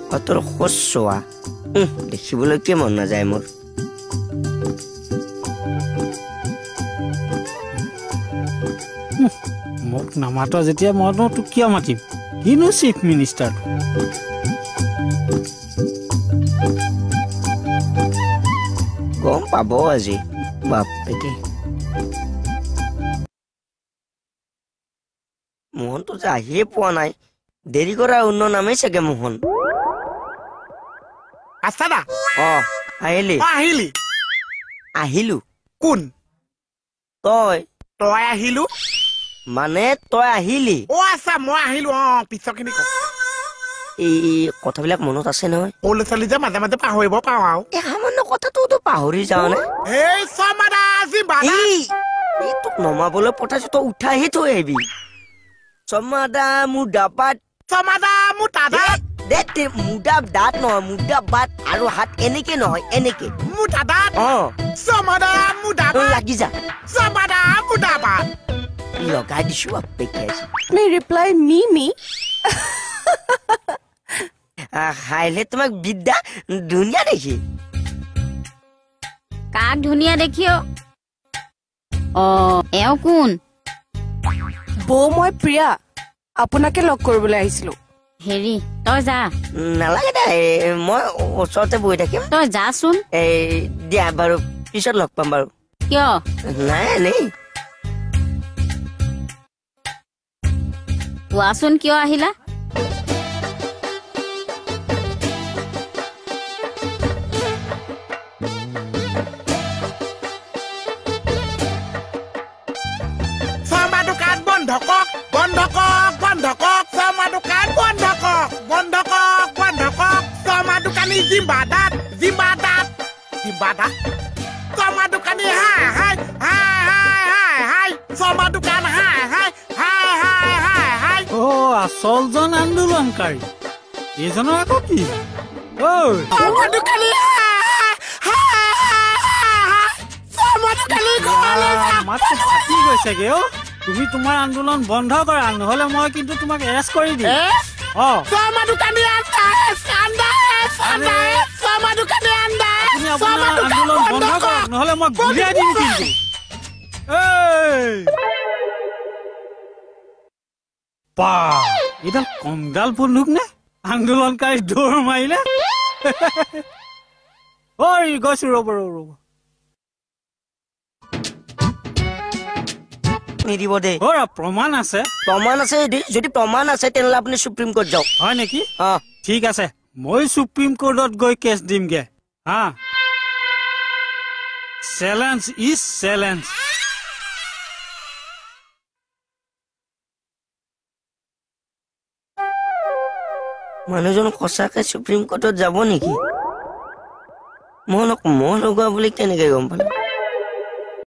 পাতৰ খোজোৱা দেখিবলৈ কি মন নাযায় মোৰ মোক নামাতো যেতিয়া মইনো তোক কিয় মাতিম কিনো চিফ মিনিষ্টাৰ গম পাব আজি বাপেকে মোহনটো যে আহিয়ে পোৱা নাই দেৰি কৰা অন্য নামেই চাগে মোহন আছাদা আহিলি আহিলো কোন তই তই আহিলো মানে তই আহিলি আচ্ছা মই আহিলো পিছৰখিনি এই কথাবিলাক মনত আছে নহয় সৰু ছোৱালী যে মাজে মাজে পাহৰিব পাওঁ আৰু এই সামান্য কথাটোতো পাহৰি যাওঁ নে এই চমাদা আজি বাধা এই তোক নমাবলৈ পঠাইছো তই উঠাহি থৈ আহিবি চমাদা মোৰ ডাবাত চমাদা মোৰ দাদাত দে মুদা দাঁত নহয় মুদা বাট আৰু হাত এনেকে নহয় এনেকে মোৰ দাদাত চমাদা মোৰ দাবাত লাগি যা চমাদা মোৰ দাবাত লগাই দিছো বাপেকে May reply me? হাইলে তোমাক বিদ্যা ধুনীয়া দেখি কাক ধুনীয়া দেখিও এও কোন বৌ মই প্ৰিয়া আপোনাকে লগ কৰিবলৈ আহিছিলো হেৰি তই যা নালাগে দে মই ওচৰতে বহি থাকিম তই যাচোন এই দিয়া বাৰু পিছত লগ পাম বাৰু কিয় নাই এনেই কোৱাচোন কিয় আহিলা চামা দোকান বন্ধ কক চামা দোকান বন্ধ কক চামা দোকানী জিম্বাদাত চামা দোকানী হাই চামা দোকান হাই আচলজন আন্দোলনকাৰী এইজনৰ আকৌ কি চামা দোকানী মাতটো ফাটি গৈছেগে তুমি তোমাৰ আন্দোলন বন্ধ কৰা নহলে মই কিন্তু তোমাক এৰেষ্ট কৰি দিম চামা দোকানী আন্দোলন বন্ধ কৰক নহলে মই গুলিয়াই দিম কিন্তু এইডাল কমডাল বন্দুক নে আন্দোলনকাৰী দৌৰ মাৰিলে গৈছো ৰ'ব নিদিব দে প্ৰমাণ আছে যদি প্ৰমাণ আছে তেনেহ'লে আপুনি সুপ্ৰিম কোৰ্ট যাওক হয় নেকি ঠিক আছে মই সুপ্ৰিম কোৰ্টত গৈ কেছ দিমগে চেলেঞ্জ ইজ চেলেঞ্জ মানুহজন সঁচাকে সুপ্ৰিম কোৰ্টত যাব নেকি মই লগোৱা বুলি কেনেকে গম পালো